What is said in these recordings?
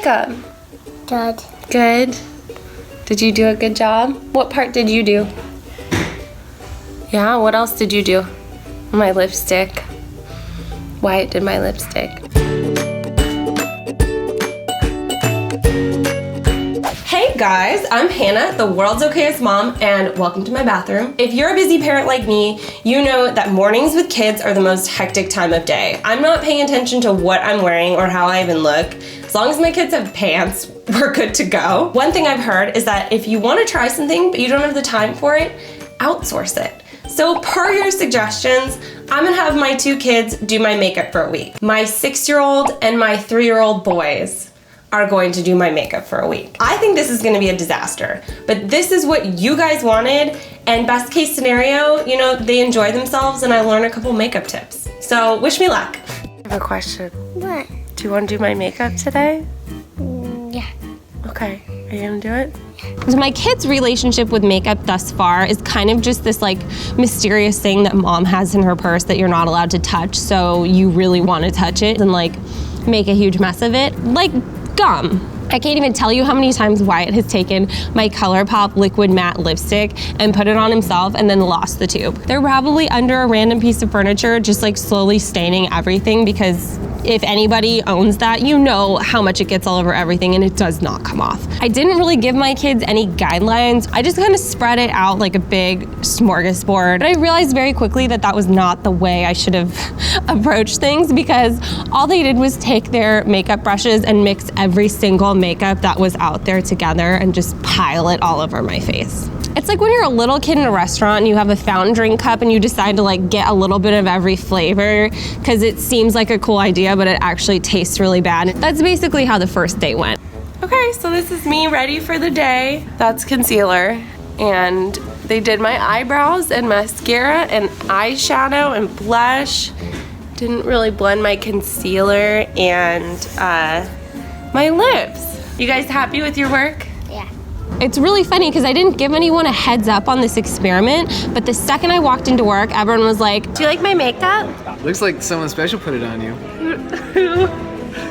makeup? Good. Good. Did you do a good job? What part did you do? Yeah, what else did you do? My lipstick. Wyatt did my lipstick. Hey guys, I'm Hannah, the world's okayest mom, and welcome to my bathroom. If you're a busy parent like me, you know that mornings with kids are the most hectic time of day. I'm not paying attention to what I'm wearing or how I even look. As long as my kids have pants, we're good to go. One thing I've heard is that if you want to try something but you don't have the time for it, outsource it. So per your suggestions, I'm gonna have my 2 kids do my makeup for a week. My 6-year-old and my 3-year-old boys are going to do my makeup for a week. I think this is gonna be a disaster, but this is what you guys wanted, and best case scenario, you know, they enjoy themselves and I learn a couple makeup tips. So wish me luck. I have a question. What? Do you want to do my makeup today? Yeah. Okay, are you gonna do it? So my kids' relationship with makeup thus far is kind of just this like mysterious thing that mom has in her purse that you're not allowed to touch, so you really want to touch it and like make a huge mess of it. Like gum. I can't even tell you how many times Wyatt has taken my ColourPop liquid matte lipstick and put it on himself and then lost the tube. They're probably under a random piece of furniture just like slowly staining everything, because if anybody owns that, you know how much it gets all over everything and it does not come off. I didn't really give my kids any guidelines. I just kind of spread it out like a big smorgasbord. But I realized very quickly that that was not the way I should have approached things, because all they did was take their makeup brushes and mix every single makeup that was out there together and just pile it all over my face. It's like when you're a little kid in a restaurant and you have a fountain drink cup and you decide to like get a little bit of every flavor because it seems like a cool idea, but it actually tastes really bad. That's basically how the first day went. Okay, so this is me ready for the day. That's concealer. And they did my eyebrows and mascara and eyeshadow and blush. Didn't really blend my concealer and my lips. You guys happy with your work? Yeah. It's really funny because I didn't give anyone a heads up on this experiment, but the second I walked into work, everyone was like, "Do you like my makeup?" Looks like someone special put it on you.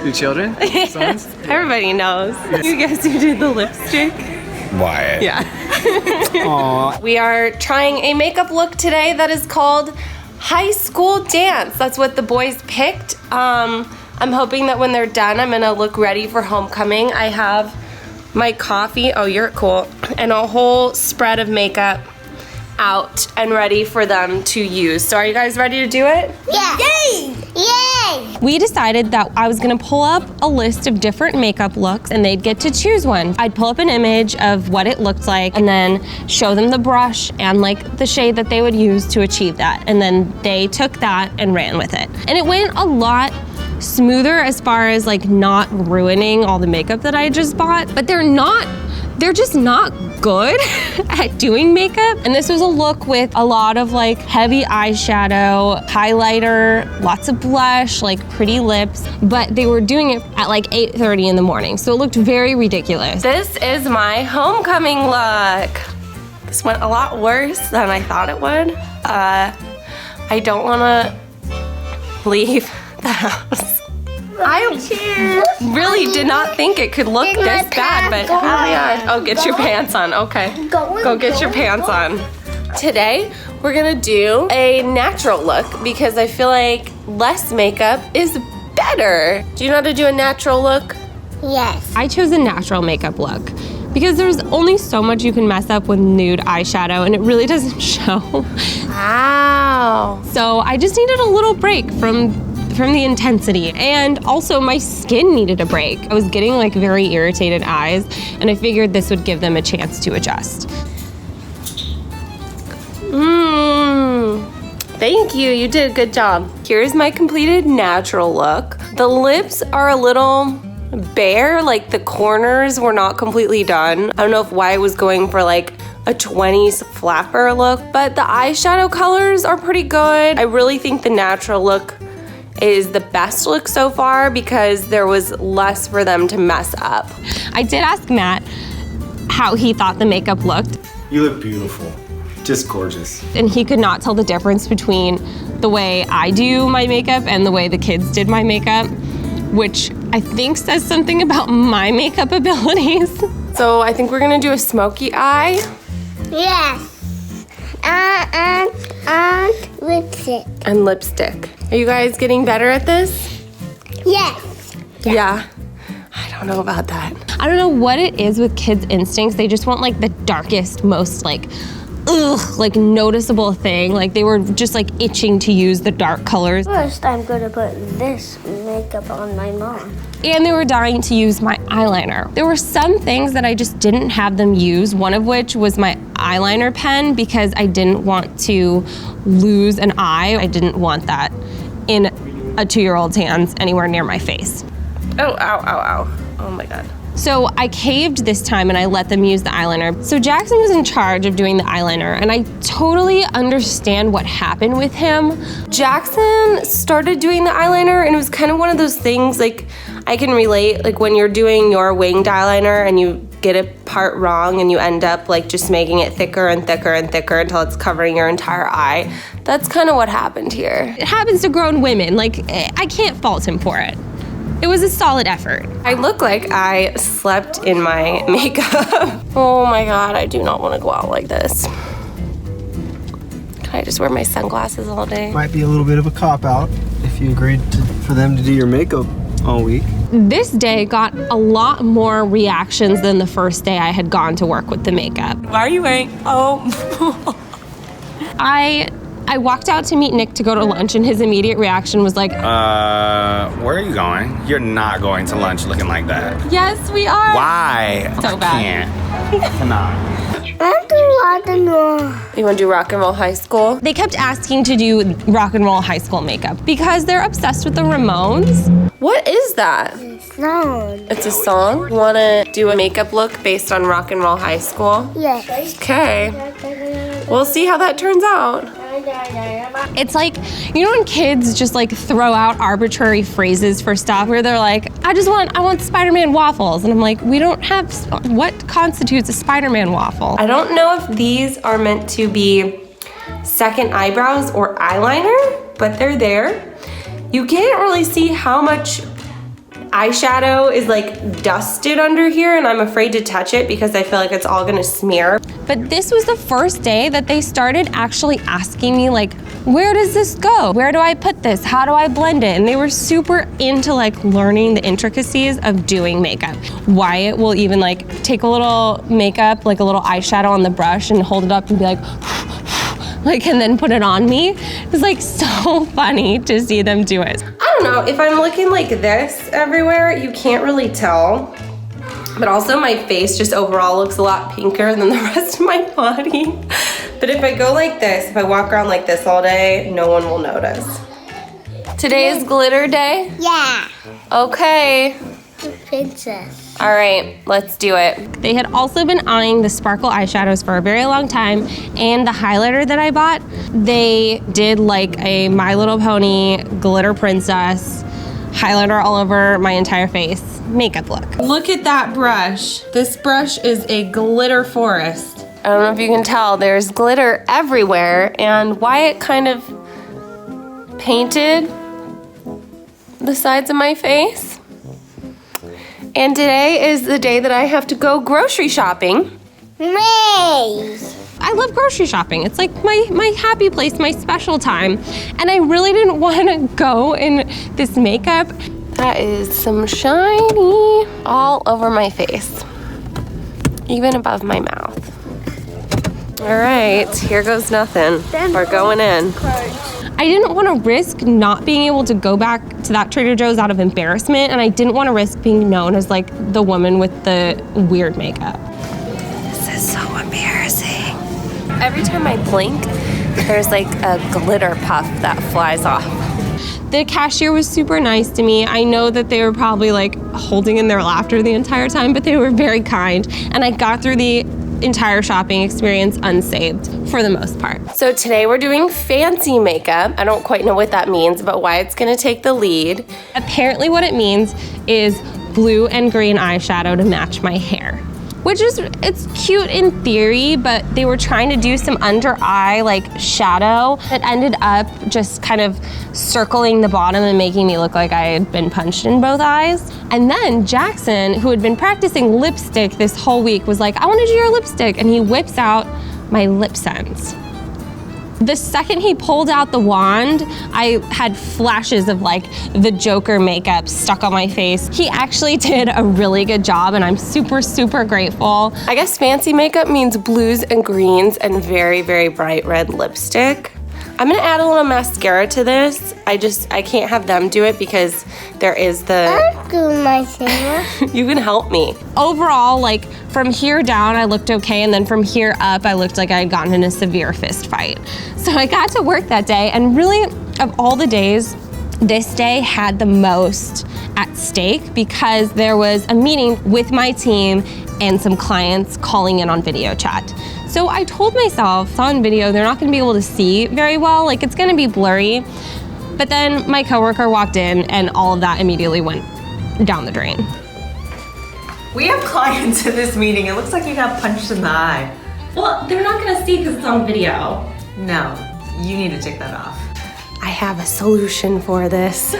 Your children? Yes. Sons? Everybody knows. You guys who did the lipstick? Wyatt. Yeah. Aww. We are trying a makeup look today that is called High School Dance. That's what the boys picked. I'm hoping that when they're done, I'm gonna look ready for homecoming. I have my coffee, oh you're cool, and a whole spread of makeup out and ready for them to use. So are you guys ready to do it? Yeah. Yay! Yay! We decided that I was gonna pull up a list of different makeup looks and they'd get to choose one. I'd pull up an image of what it looked like and then show them the brush and like the shade that they would use to achieve that. And then they took that and ran with it. And it went a lot smoother as far as like not ruining all the makeup that I just bought, but they're just not good at doing makeup. And this was a look with a lot of like heavy eyeshadow, highlighter, lots of blush, like pretty lips, but they were doing it at like 8:30 in the morning. So it looked very ridiculous. This is my homecoming look. This went a lot worse than I thought it would. I don't wanna leave the house. I really did not think it could look this bad, but here we are. Oh, get your pants on. Okay. Go get your pants on. Today, we're gonna do a natural look because I feel like less makeup is better. Do you know how to do a natural look? Yes. I chose a natural makeup look because there's only so much you can mess up with nude eyeshadow and it really doesn't show. Wow. So I just needed a little break from the intensity, and also my skin needed a break. I was getting like very irritated eyes and I figured this would give them a chance to adjust. Thank you, you did a good job. Here's my completed natural look. The lips are a little bare, like the corners were not completely done. I don't know if Wyatt was going for like a 20s flapper look, but the eyeshadow colors are pretty good. I really think the natural look is the best look so far because there was less for them to mess up. I did ask Matt how he thought the makeup looked. You look beautiful, just gorgeous. And he could not tell the difference between the way I do my makeup and the way the kids did my makeup, which I think says something about my makeup abilities. So I think we're gonna do a smoky eye. Yes. And lipstick. And lipstick. Are you guys getting better at this? Yes. Yeah. I don't know about that. I don't know what it is with kids' instincts. They just want like the darkest, most like, like noticeable thing. Like they were just like itching to use the dark colors. First, I'm gonna put this makeup on my mom. And they were dying to use my eyeliner. There were some things that I just didn't have them use, one of which was my eyeliner pen because I didn't want to lose an eye. I didn't want that in a 2-year-old's hands anywhere near my face. Oh, ow, ow, ow. Oh my God. So I caved this time and I let them use the eyeliner. So Jackson was in charge of doing the eyeliner and I totally understand what happened with him. Jackson started doing the eyeliner and it was kind of one of those things like I can relate, like when you're doing your winged eyeliner and you get a part wrong and you end up like just making it thicker and thicker and thicker until it's covering your entire eye. That's kind of what happened here. It happens to grown women. Like I can't fault him for it. It was a solid effort. I look like I slept in my makeup. Oh my God, I do not want to go out like this. Can I just wear my sunglasses all day? Might be a little bit of a cop-out if you agreed for them to do your makeup all week. This day got a lot more reactions than the first day I had gone to work with the makeup. Why are you wearing, I walked out to meet Nick to go to lunch and his immediate reaction was like, where are you going? You're not going to lunch looking like that. yes, we are. Why? So I bad. can't. Cannot. I'm doing rock and roll. You want to do Rock and Roll High School? They kept asking to do Rock and Roll High School makeup because they're obsessed with the Ramones. What is that? Song. It's a song? You want to do a makeup look based on Rock and Roll High School? Yes. Okay. We'll see how that turns out. It's like, you know when kids just like throw out arbitrary phrases for stuff where they're like, I want Spider-Man waffles. And I'm like, we don't have, what constitutes a Spider-Man waffle? I don't know if these are meant to be second eyebrows or eyeliner, but they're there. You can't really see how much eyeshadow is like dusted under here and I'm afraid to touch it because I feel like it's all gonna smear. But this was the first day that they started actually asking me like, where does this go? Where do I put this? How do I blend it? And they were super into like learning the intricacies of doing makeup. Wyatt will even like take a little makeup, like a little eyeshadow on the brush and hold it up and be like, and then put it on me. It's like so funny to see them do it. I don't know, if I'm looking like this everywhere, you can't really tell. But also my face just overall looks a lot pinker than the rest of my body. But if I go like this, if I walk around like this all day, no one will notice. Today is glitter day? Yeah. Okay. Princess. All right, let's do it. They had also been eyeing the sparkle eyeshadows for a very long time and the highlighter that I bought. They did like a My Little Pony glitter princess highlighter all over my entire face makeup look. Look at that brush. This brush is a glitter forest. I don't know if you can tell, there's glitter everywhere and Wyatt kind of painted the sides of my face. And today is the day that I have to go grocery shopping. I love grocery shopping. It's like my happy place, my special time. And I really didn't want to go in this makeup. That is some shiny all over my face, even above my mouth. All right, here goes nothing. We're going in. I didn't want to risk not being able to go back to that Trader Joe's out of embarrassment, and I didn't want to risk being known as like the woman with the weird makeup. This is so embarrassing. Every time I blink, there's like a glitter puff that flies off. The cashier was super nice to me. I know that they were probably like holding in their laughter the entire time, but they were very kind, and I got through the entire shopping experience unsaved for the most part. So today we're doing fancy makeup. I don't quite know what that means, but Wyatt's gonna take the lead. Apparently what it means is blue and green eyeshadow to match my hair, which is, it's cute in theory, but they were trying to do some under eye like shadow. It ended up just kind of circling the bottom and making me look like I had been punched in both eyes. And then Jackson, who had been practicing lipstick this whole week, was like, I want to do your lipstick. And he whips out my lip sense. The second he pulled out the wand, I had flashes of like the Joker makeup stuck on my face. He actually did a really good job and I'm super, super grateful. I guess fancy makeup means blues and greens and very, very bright red lipstick. I'm gonna add a little mascara to this. I can't have them do it because there is the... I'll do mascara. You can help me. Overall, like from here down, I looked okay, and then from here up, I looked like I had gotten in a severe fist fight. So I got to work that day, and really, of all the days, this day had the most at stake because there was a meeting with my team and some clients calling in on video chat. So I told myself on video, they're not gonna be able to see very well, like it's gonna be blurry. But then my coworker walked in and all of that immediately went down the drain. We have clients in this meeting. It looks like you got punched in the eye. Well, they're not gonna see because it's on video. No, you need to take that off. I have a solution for this.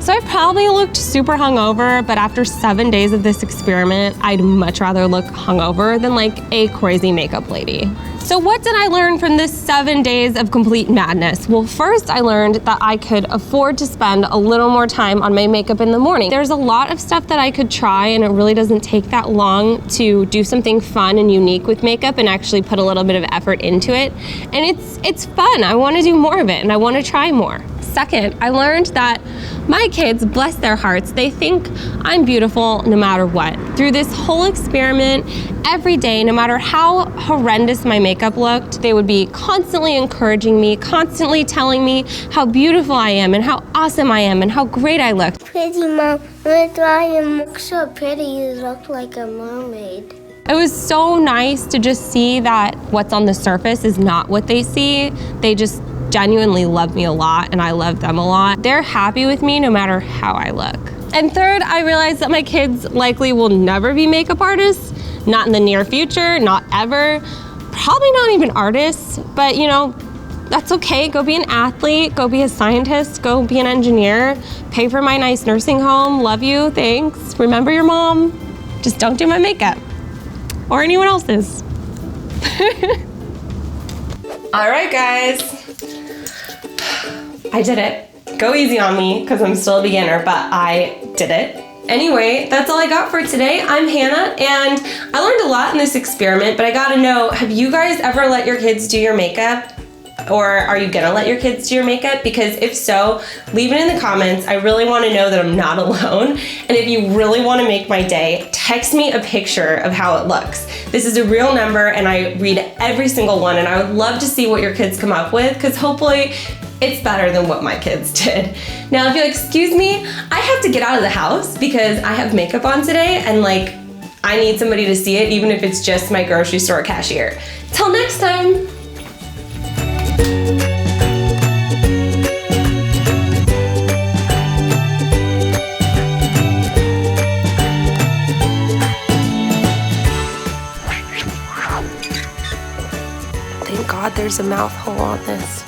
So I probably looked super hungover, but after 7 days of this experiment, I'd much rather look hungover than like a crazy makeup lady. So what did I learn from this 7 days of complete madness? Well, first I learned that I could afford to spend a little more time on my makeup in the morning. There's a lot of stuff that I could try and it really doesn't take that long to do something fun and unique with makeup and actually put a little bit of effort into it. And it's fun. I want to do more of it and I want to try more. Second, I learned that my kids, bless their hearts, they think I'm beautiful no matter what. Through this whole experiment, every day, no matter how horrendous my makeup looked, they would be constantly encouraging me, constantly telling me how beautiful I am and how awesome I am and how great I look. Pretty, Mom. That's why you look so pretty. You look like a mermaid. It was so nice to just see that what's on the surface is not what they see. They just genuinely love me a lot and I love them a lot. They're happy with me no matter how I look. And third, I realized that my kids likely will never be makeup artists, not in the near future, not ever, probably not even artists, but you know, that's okay. Go be an athlete, go be a scientist, go be an engineer, pay for my nice nursing home, love you, thanks. Remember your mom, just don't do my makeup or anyone else's. All right, guys. I did it. Go easy on me because I'm still a beginner, but I did it. Anyway, that's all I got for today. I'm Hannah and I learned a lot in this experiment, but I gotta know, have you guys ever let your kids do your makeup? Or are you gonna let your kids do your makeup? Because if so, leave it in the comments. I really wanna know that I'm not alone. And if you really wanna make my day, text me a picture of how it looks. This is a real number and I read every single one and I would love to see what your kids come up with because hopefully it's better than what my kids did. Now, if you'll excuse me, I have to get out of the house because I have makeup on today and like, I need somebody to see it even if it's just my grocery store cashier. Till next time. Thank God there's a mouth hole on this.